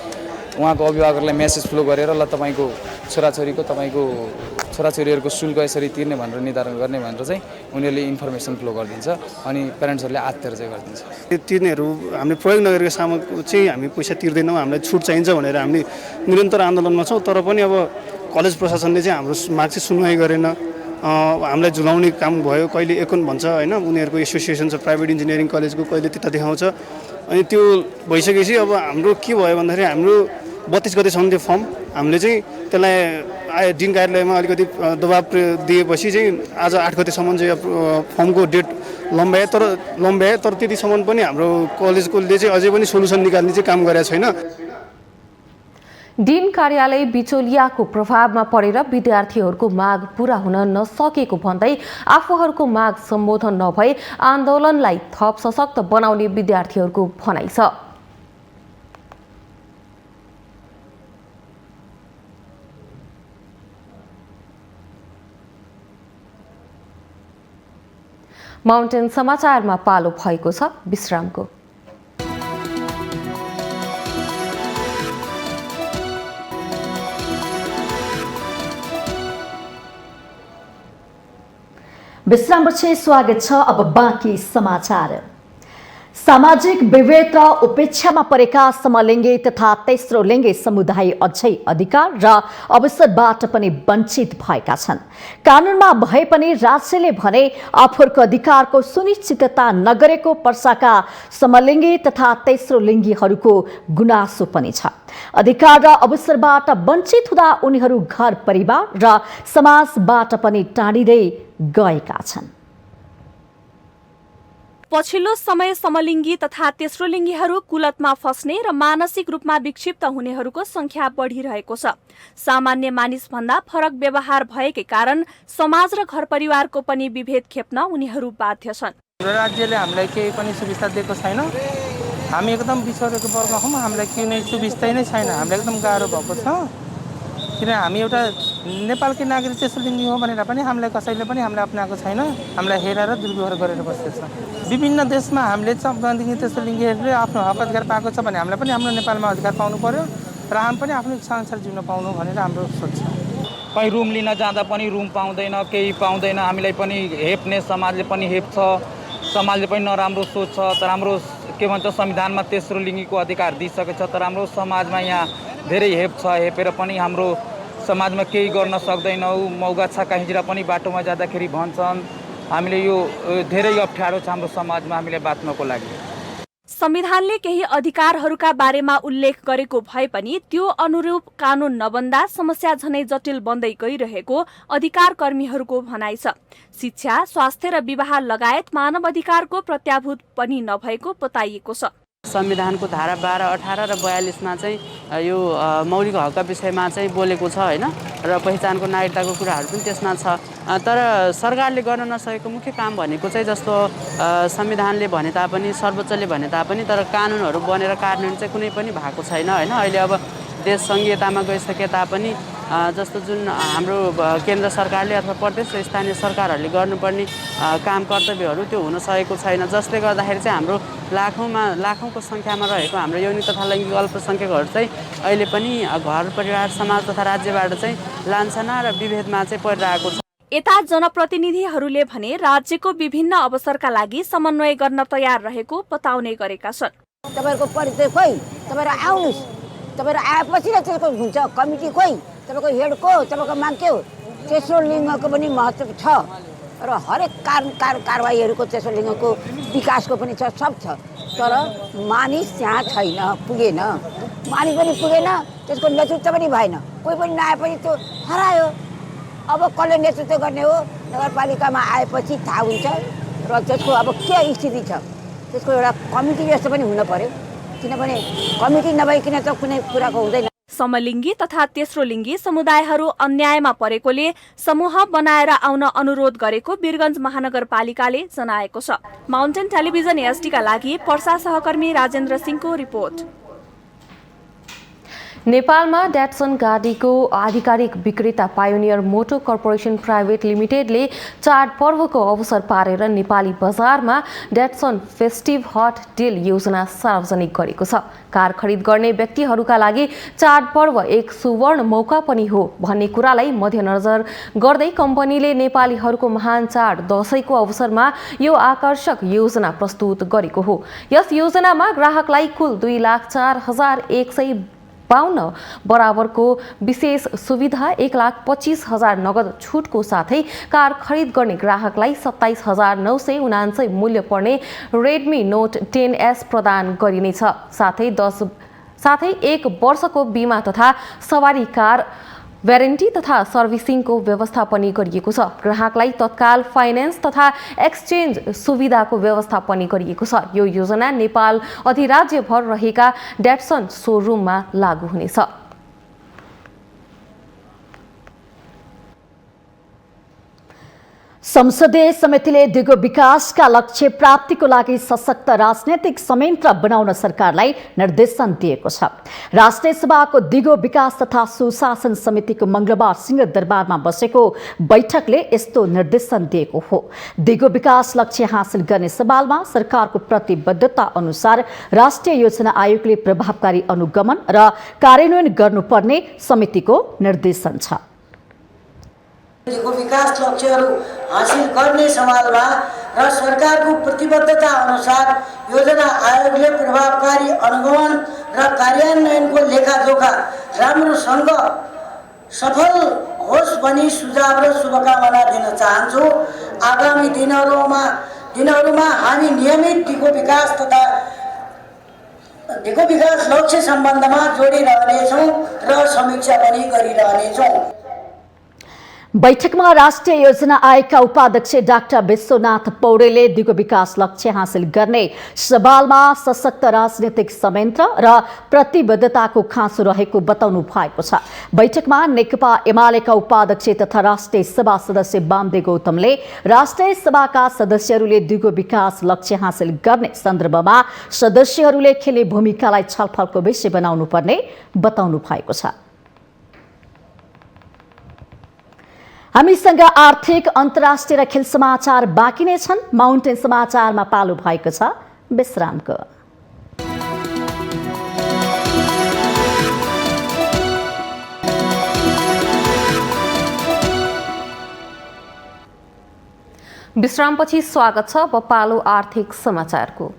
उहाँको अभिभावकहरूलाई मेसेज फ्लो गरेर ल तपाईँको छोराछोरीहरूको शुल्क यसरी तिर्ने भनेर निर्धारण गर्ने भनेर चाहिँ उनीहरूले इन्फर्मेसन फ्लो गरिदिन्छ अनि प्यारेन्ट्सहरूले आत्तेर चाहिँ गरिदिन्छ। त्यो तिर्नेहरू हामीले प्रयोग नगरेको सामग्री चाहिँ हामी पैसा तिर्दैनौँ, हामीलाई छुट चाहिन्छ भनेर हामी निरन्तर आन्दोलनमा छौँ। तर पनि अब कलेज प्रशासनले चाहिँ हाम्रो माग चाहिँ सुनवाई गरेन। हामीलाई झुलाउने काम भयो, कहिले एकोन भन्छ होइन, उनीहरूको एसोसिएसन छ प्राइभेट इन्जिनियरिङ कलेजको, कहिले त्यता देखाउँछ। अनि त्यो भइसकेपछि अब हाम्रो के भयो भन्दाखेरि हाम्रो 32 गतेसम्म त्यो फर्म हामीले चाहिँ त्यसलाई डिन कार्यालयमा अलिकति दबाब दिएपछि चाहिँ आज 8 गतेसम्म चाहिँ फर्मको डेट लम्ब्याए तर त्यतिसम्म पनि हाम्रो कलेजकोले चाहिँ अझै पनि सोलुसन निकाल्ने चाहिँ काम गरेको छैन। डिन कार्यालय बिचौलियाको प्रभावमा परेर विद्यार्थीहरूको माग पूरा हुन नसकेको भन्दै आफूहरूको माग सम्बोधन नभई आन्दोलनलाई थप सशक्त बनाउने विद्यार्थीहरूको भनाइ छ। माउन्टेन समाचारमा पालो भएको छ विश्रामको। विश्रामपछि स्वागत छ। अब बाँकी समाचार। सामाजिक विभेद र उपेक्षामा परेका समलिङ्गी तथा तेस्रो लिङ्गी समुदाय अझै अधिकार र अवसरबाट पनि वञ्चित भएका छन्। कानुनमा भए पनि राज्यले भने आफूहरूको अधिकारको सुनिश्चितता नगरेको पर्साका समलिङ्गी तथा तेस्रो लिङ्गीहरूको गुनासो पनि छ। अधिकार र अवसरबाट वञ्चित हुँदा उनीहरू घर परिवार र समाजबाट पनि टाढिँदै गएका छन्। पछिल्लो समय समलिङ्गी तथा तेस्रो लिङ्गीहरू कुलतमा फस्ने र मानसिक रूपमा विक्षिप्त हुनेहरूको संख्या बढिरहेको छ। सामान्य मानिसभन्दा फरक व्यवहार भएकै कारण समाज र घर परिवारको पनि विभेद खेप्न उनीहरू बाध्य छन्। राज्यले हामीलाई केही पनि सुविस्ता दिएको छैन। हामी एकदम पिछडेको वर्ग हौँ। हामीलाई कुनै सुविस्ता नै छैन। हामीलाई एकदम गाह्रो भएको छ। किन हामी एउटा नेपालकै नागरिक तेस्रो लिङ्गी हो भनेर पनि हामीलाई कसैले पनि हामीलाई अपनाएको छैन। हामीलाई हेरेर दुर्व्यवहार गरेर बसेको छ। विभिन्न देशमा हामीले समलिङ्गी तेस्रो लिङ्गीहरूले आफ्नो हक अधिकार पाएको छ भने हामीलाई पनि हाम्रो नेपालमा अधिकार पाउनु पर्यो र हामी पनि आफ्नो इच्छाअनुसार जिउन पाउनु भनेर हाम्रो सोच छ। कहीँ रुम लिन जाँदा पनि रुम पाउँदैन, केही पाउँदैन। हामीलाई पनि हेप्ने समाजले पनि हेप्छ, समाजले पनि नराम्रो सोच्छ। तर हाम्रो के भन्छ संविधानमा तेस्रो लिङ्गीको अधिकार दिइसकेको छ, तर हाम्रो समाजमा यहाँ धेरै हेप्छ। हेपेर पनि हाम्रो समाजमा केही गर्न सक्दैनौँ। मौगा छक्का पनि बाटोमा जाँदाखेरि भन्छन्। हामीले यो धेरै अप्ठ्यारो छ हाम्रो समाजमा हामीलाई बाँच्नको लागि। संविधानले केही अधिकारहरूका बारेमा उल्लेख गरेको भए पनि त्यो अनुरूप कानून नबन्दा समस्या झनै जटिल बन्दै गइरहेको अधिकार कर्मीहरूको भनाइ छ। शिक्षा, स्वास्थ्य र विवाह लगायत मानव अधिकारको प्रत्याभूत पनि नभएको बताइएको छ। संविधानको धारा 12, 18 र 42मा चाहिँ यो मौलिक हकका विषयमा चाहिँ बोलेको छ हैन, र पहिचानको नागरिकताको कुराहरू पनि त्यसमा छ। तर सरकारले गर्न नसकेको मुख्य काम भनेको चाहिँ जस्तो संविधानले भने तापनि, सर्वोच्चले भने तापनि, तर कानुनहरू बनेर कार्यान्वयन चाहिँ कुनै पनि भएको छैन हैन। अहिले अब देश सङ्घीयतामा गइसके तापनि जस्तो जुन हाम्रो केन्द्र सरकारले अथवा प्रदेश र स्थानीय सरकारहरूले गर्नुपर्ने काम कर्तव्यहरू त्यो हुन सकेको छैन, जसले गर्दाखेरि चाहिँ हाम्रो लाखौँको सङ्ख्यामा रहेको हाम्रो यौनिक तथा लैङ्गिक अल्पसङ्ख्यकहरू चाहिँ अहिले पनि घर परिवार समाज तथा राज्यबाट चाहिँ लान्छना र विभेदमा चाहिँ परिरहेको छ। यता जनप्रतिनिधिहरूले भने राज्यको विभिन्न अवसरका लागि समन्वय गर्न तयार रहेको बताउने गरेका छन्। तपाईहरुको परिचय खोइ, तपाईहरु आउनुस्, तपाईहरु आएपछि नै त्यसको हुन्छ कमिटी खोइ, तपाईको हेड को, तपाईको माग के हो। तेस्रो लिङ्गको पनि महत्त्व छ र हरेक कारबाहीहरूको तेस्रो लिङ्गको विकासको पनि छ, सब छ। तर मानिस त्यहाँ छैन, पुगेन। मानिस पनि पुगेन, त्यसको नेतृत्व पनि भएन। कोही पनि नआएपछि त्यो हरायो। अब कसले नेतृत्व गर्ने हो, नगरपालिकामा आएपछि थाहा हुन्छ र त्यसको अब के स्थिति छ त्यसको एउटा कमिटी जस्तो पनि हुन पर्यो, किनभने कमिटी नभइकन त कुनै कुराको हुँदैन। समलिङ्गी तथा तेस्रो लिङ्गी समुदायहरू अन्यायमा परेकोले समूह बनाएर आउन अनुरोध गरेको वीरगञ्ज महानगरपालिकाले जनाएको छ। माउन्टेन टेलिभिजन एसटीका लागि पर्सा सहकर्मी राजेन्द्र सिंहको रिपोर्ट। नेपालमा ड्याटसन गाडीको आधिकारिक विक्रेता पायोनियर मोटर कर्पोरेसन प्राइभेट लिमिटेडले चाडपर्वको अवसर पारेर नेपाली बजारमा ड्याटसन फेस्टिभ हट डिल योजना सार्वजनिक गरेको छ। कार खरिद गर्ने व्यक्तिहरूका लागि चाडपर्व एक सुवर्ण मौका पनि हो भन्ने कुरालाई मध्यनजर गर्दै कम्पनीले नेपालीहरूको महान चाड दशैंको अवसरमा यो आकर्षक योजना प्रस्तुत गरेको हो। यस योजनामा ग्राहकलाई कुल 2,04,152 बराबरको विशेष सुविधा, 1,25,000 नगद छुटको साथै कार खरिद गर्ने ग्राहकलाई 27,979 मूल्य पर्ने रेडमी नोट 10S प्रदान गरिनेछ। साथै 10 साथै 1 वर्षको बिमा तथा सवारी कार वारेन्टी तथा सर्भिसिङको व्यवस्था पनि गरिएको छ। ग्राहकलाई तत्काल फाइनेन्स तथा एक्सचेन्ज सुविधाको व्यवस्था पनि गरिएको छ। यो योजना नेपाल अधिराज्यभर रहेका ड्याटसन सोरुममा लागू हुनेछ। संसदीय समितिले दिगो विकासका लक्ष्य प्राप्तिको लागि सशक्त राजनैतिक संयन्त्र बनाउन सरकारलाई निर्देशन दिएको छ। राष्ट्रिय सभाको दिगो विकास तथा सुशासन समितिको मंगलबार सिंहदरबारमा बसेको बैठकले यस्तो निर्देशन दिएको हो। दिगो विकास लक्ष्य हासिल गर्ने सवालमा सरकारको प्रतिबद्धता अनुसार राष्ट्रिय योजना आयोगले प्रभावकारी अनुगमन र कार्यान्वयन गर्नुपर्ने समितिको निर्देशन छ। दिगो विकास लक्ष्यहरू हासिल गर्ने सवालमा र सरकारको प्रतिबद्धता अनुसार योजना आयोगले प्रभावकारी अनुगमन र कार्यान्वयनको लेखाजोखा राम्रोसँग सफल होस् भनी सुझाव र शुभकामना दिन चाहन्छु। आगामी दिनहरूमा हामी नियमित दिगो विकास लक्ष्य सम्बन्धमा जोडिरहनेछौँ र समीक्षा पनि गरिरहनेछौँ। बैठकमा राष्ट्रिय योजना आयोगका उपाध्यक्ष डाक्टर विश्वनाथ पौडेलले दिगो विकास लक्ष्य हासिल गर्ने सवालमा सशक्त राजनीतिक संयन्त्र र प्रतिबद्धताको खाँचो रहेको बताउनु भएको छ। बैठकमा नेकपा एमालेका उपाध्यक्ष तथा राष्ट्रिय सभा सदस्य वामदेव गौतमले राष्ट्रिय सभाका सदस्यहरूले दिगो विकास लक्ष्य हासिल गर्ने सन्दर्भमा सदस्यहरूले खेल्ने भूमिकालाई छलफलको विषय बनाउनु पर्ने बताउनु भएको छ। हामीसँग आर्थिक अन्तर्राष्ट्रिय र खेल समाचार बाँकी नै छन्। माउन्टेन समाचारमा पालो भएको छ विश्रामको। विश्रामपछि स्वागत छ। अब पालो आर्थिक समाचारको।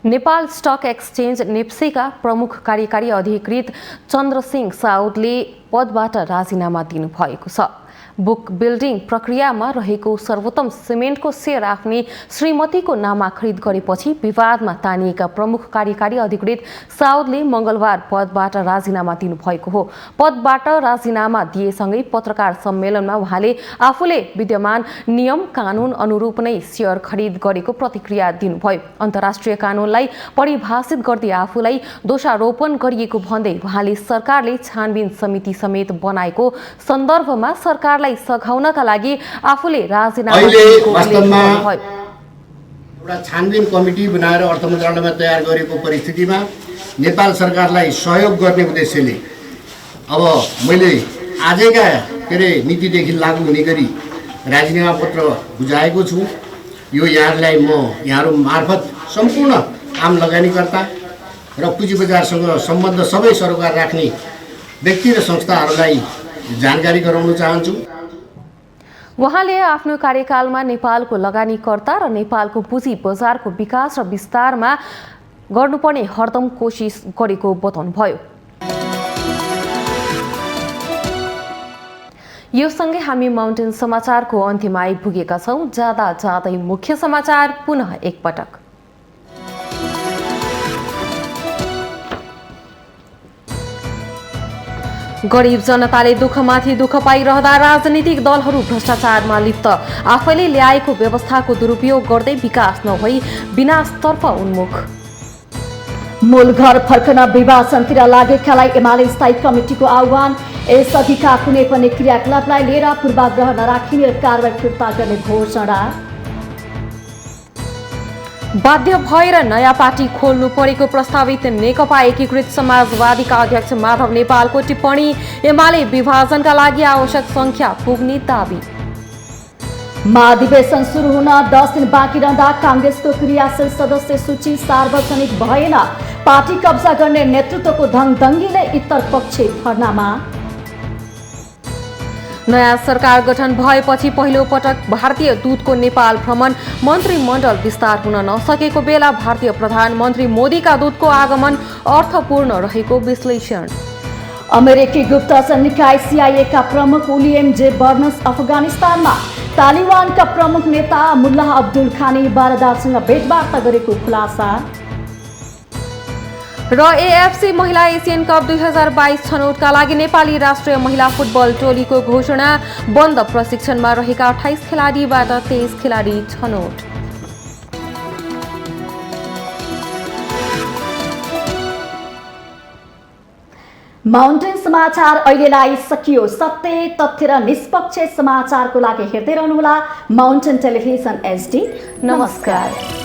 नेपाल स्टक एक्सचेन्ज नेप्सेका प्रमुख कार्यकारी अधिकृत चन्द्रसिंह साउदले पदबाट राजीनामा दिनुभएको छ। बुक बिल्डिङ प्रक्रियामा रहेको सर्वोत्तम सिमेन्टको सेयर आफ्नी श्रीमतीको नाममा खरिद गरेपछि विवादमा तानिएका प्रमुख कार्यकारी अधिकृत साउदले मंगलबार पदबाट राजीनामा दिनुभएको हो। पदबाट राजीनामा दिएसँगै पत्रकार सम्मेलनमा उहाँले आफूले विद्यमान नियम कानुन अनुरूप नै सेयर खरिद गरेको प्रतिक्रिया दिनुभयो। अन्तर्राष्ट्रिय कानुनलाई परिभाषित गर्दै आफूलाई दोषारोपण गरिएको भन्दै उहाँले सरकारले छानबिन समिति समेत बनाएको सन्दर्भमा सरकारलाई सघाउनका लागि आफूले राजीनामा दिएको बताउनुभयो। एउटा छानबिन कमिटी बनाएर अर्थ मन्त्रालयमा तयार गरेको परिस्थितिमा नेपाल सरकारलाई सहयोग गर्ने उद्देश्यले अब मैले आजैका नीतिदेखि लागू हुने गरी राजीनामा पत्र बुझाएको छु। यो यहाँहरूलाई म यहाँहरू मार्फत सम्पूर्ण आम लगानीकर्ता र पुँजी बजारसँग सम्बन्ध सबै सरोकार राख्ने व्यक्ति र संस्थाहरूलाई जानकारी गराउन चाहन्छु। उहाँले आफ्नो कार्यकालमा नेपालको लगानीकर्ता र नेपालको पुँजी बजारको विकास र विस्तारमा गर्नुपर्ने हरदम कोसिस गरेको बताउनुभयो। यो सँगै हामी माउन्टेन समाचारको अन्त्यमा आइपुगेका छौँ। जाँदै मुख्य समाचार पुनः एकपटक। गरीब जनताले दुःखमाथि दुःख पाइरहँदा राजनीतिक दलहरू भ्रष्टाचारमा लिप्त, आफैले ल्याएको व्यवस्थाको दुरुपयोग गर्दै विकास नभई विनाशतर्फ उन्मुख। मूल घर फर्कन विभाजनतिर लागेकालाई एमाले स्थायी कमिटीको आह्वान। यसअघिका कुनै पनि क्रियाकलापलाई लिएर पूर्वाग्रह नराखिने कारबाही फिर्ता गर्ने घोषणा। बाध्य भएर नयाँ पार्टी खोल्नु परेको प्रस्तावित नेकपा एकीकृत समाजवादीका अध्यक्ष माधव नेपालको टिप्पणी। एमाले विभाजनका लागि आवश्यक संख्या पुग्ने दाबी। महाधिवेशन सुरु हुन 10 दिन बाँकी रहँदा कांग्रेसको क्रियाशील सदस्य सूची सार्वजनिक भएन। पार्टी कब्जा गर्ने नेतृत्वको दङदङ्गीले उत्तरपक्षी धरनामा। नयाँ सरकार गठन भएपछि पहिलो पटक भारतीय दूतको नेपाल भ्रमण। मन्त्रीमण्डल विस्तार हुन नसकेको बेला भारतीय प्रधानमन्त्री मोदीका दूतको आगमन अर्थपूर्ण रहेको विश्लेषण। अमेरिकी गुप्तचर निकाय CIA का प्रमुख विलियम जे बर्नस अफगानिस्तानमा तालिबानका प्रमुख नेता मुल्ला अब्दुल खानी बारदारसँग भेटवार्ता गरेको खुलासा र एएफसी महिला एसियन कप 2022 छनौटका लागि नेपाली राष्ट्रिय महिला फुटबल टोलीको घोषणा। बन्द प्रशिक्षणमा रहेका 28 खेलाडीबाट 23 खेलाडी छनौट। माउन्टेन समाचार अहिलेलाई सकियो। सत्य, तथ्य र निष्पक्ष समाचारको लागि हेर्दै रहनुहोला माउन्टेन टेलिभिजन HD। नमस्कार।